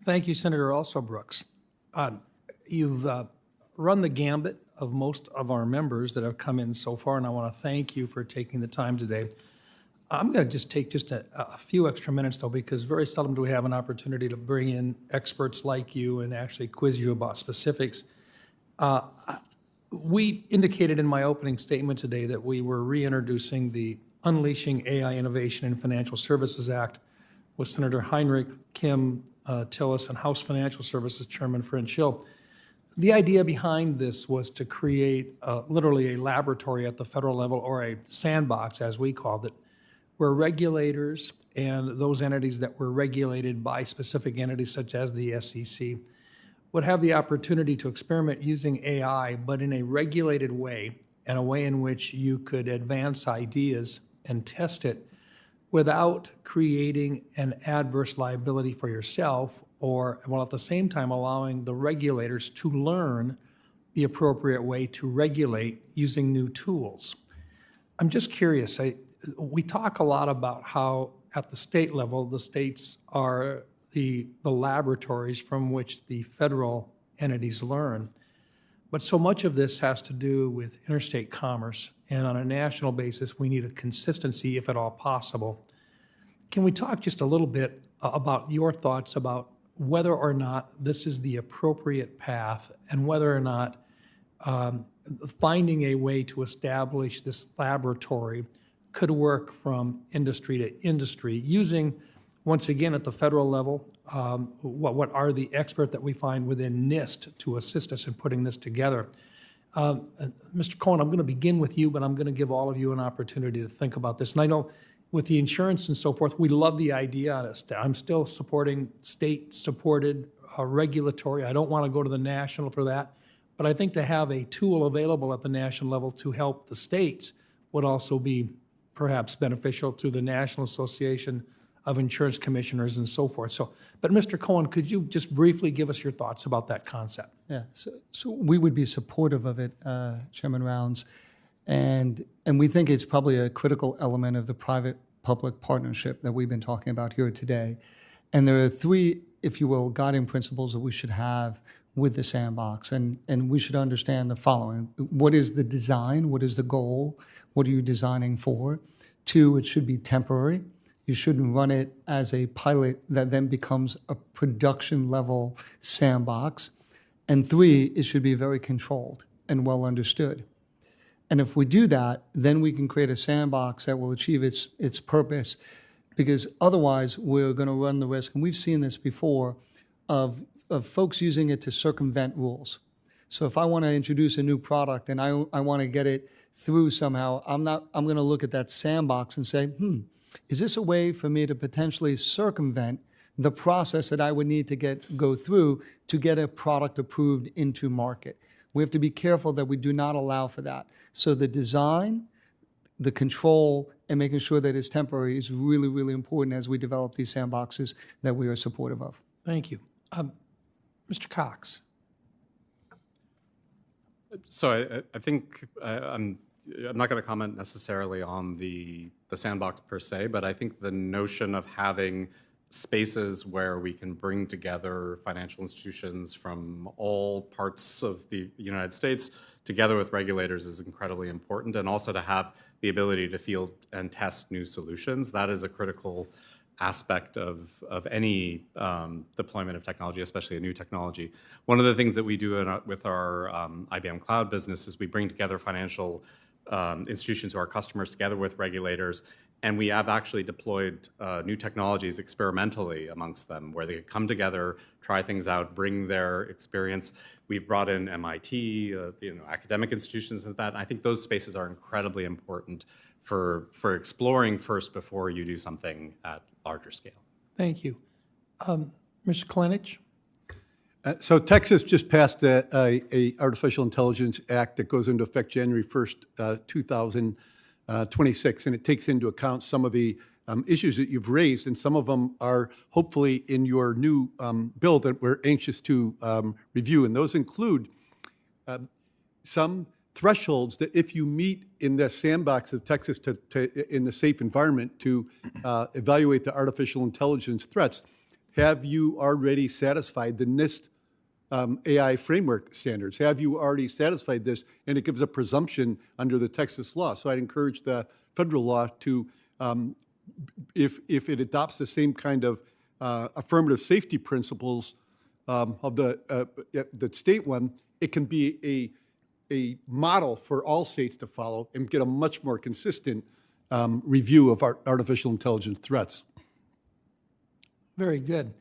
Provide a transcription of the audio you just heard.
Thank you, Senator Also Brooks. You've run the gambit of most of our members that have come in so far, and I want to thank you for taking the time today. I'm going to just take a few extra minutes, though, because very seldom do we have an opportunity to bring in experts like you and actually quiz you about specifics. We indicated in my opening statement today that we were reintroducing the Unleashing AI Innovation in Financial Services Act with Senator Heinrich, Kim Tillis, and House Financial Services Chairman French Hill. The idea behind this was to create literally a laboratory at the federal level, or a sandbox, as we called it, where regulators and those entities that were regulated by specific entities such as the SEC would have the opportunity to experiment using AI, but in a regulated way, and a way in which you could advance ideas and test it without creating an adverse liability for yourself, or while at the same time allowing the regulators to learn the appropriate way to regulate using new tools. I'm just curious, we talk a lot about how at the state level, the states are the laboratories from which the federal entities learn. But so much of this has to do with interstate commerce, and on a national basis, we need a consistency, if at all possible. Can we talk just a little bit about your thoughts about whether or not this is the appropriate path, and whether or not finding a way to establish this laboratory could work from industry to industry, using, once again, at the federal level, what are the experts that we find within NIST to assist us in putting this together. Mr. Cohen, I'm going to begin with you, but I'm going to give all of you an opportunity to think about this. And I know with the insurance and so forth, we love the idea. I'm still supporting state-supported regulatory. I don't want to go to the national for that. But I think to have a tool available at the national level to help the states would also be perhaps beneficial to the National Association of Insurance Commissioners and so forth. But Mr. Cohen, could you just briefly give us your thoughts about that concept? Yeah, so we would be supportive of it, Chairman Rounds, and we think it's probably a critical element of the private-public partnership that we've been talking about here today. And there are three, if you will, guiding principles that we should have with the sandbox, and we should understand the following. What is the design? What is the goal? What are you designing for? Two, it should be temporary. You shouldn't run it as a pilot that then becomes a production level sandbox. And three, it should be very controlled and well understood. And if we do that, then we can create a sandbox that will achieve its purpose, because otherwise we're going to run the risk, and we've seen this before, of folks using it to circumvent rules. So if I want to introduce a new product and I want to get it through somehow, I'm going to look at that sandbox and say, is this a way for me to potentially circumvent the process that I would need to go through to get a product approved into market? We have to be careful that we do not allow for that. So the design, the control, and making sure that it's temporary is really, really important as we develop these sandboxes that we are supportive of. Thank you. Mr. Cox. So I think I'm not going to comment necessarily on the sandbox per se, but I think the notion of having spaces where we can bring together financial institutions from all parts of the United States together with regulators is incredibly important, and also to have the ability to field and test new solutions. That is a critical aspect of any deployment of technology, especially a new technology. One of the things that we do with our IBM Cloud business is we bring together financial institutions who are customers together with regulators, and we have actually deployed new technologies experimentally amongst them, where they come together, try things out, bring their experience. We've brought in MIT, academic institutions and that. And I think those spaces are incredibly important for exploring first before you do something at larger scale. Thank you. Mr. Kalinich? So Texas just passed a Artificial Intelligence Act that goes into effect January 1st, 2026, and it takes into account some of the issues that you've raised, and some of them are hopefully in your new bill that we're anxious to review, and those include some thresholds that if you meet in the sandbox of Texas in the safe environment to evaluate the artificial intelligence threats, have you already satisfied the NIST AI framework standards? Have you already satisfied this? And it gives a presumption under the Texas law. So I'd encourage the federal law to, if it adopts the same kind of affirmative safety principles of the state one, it can be a model for all states to follow and get a much more consistent review of artificial intelligence threats. Very good.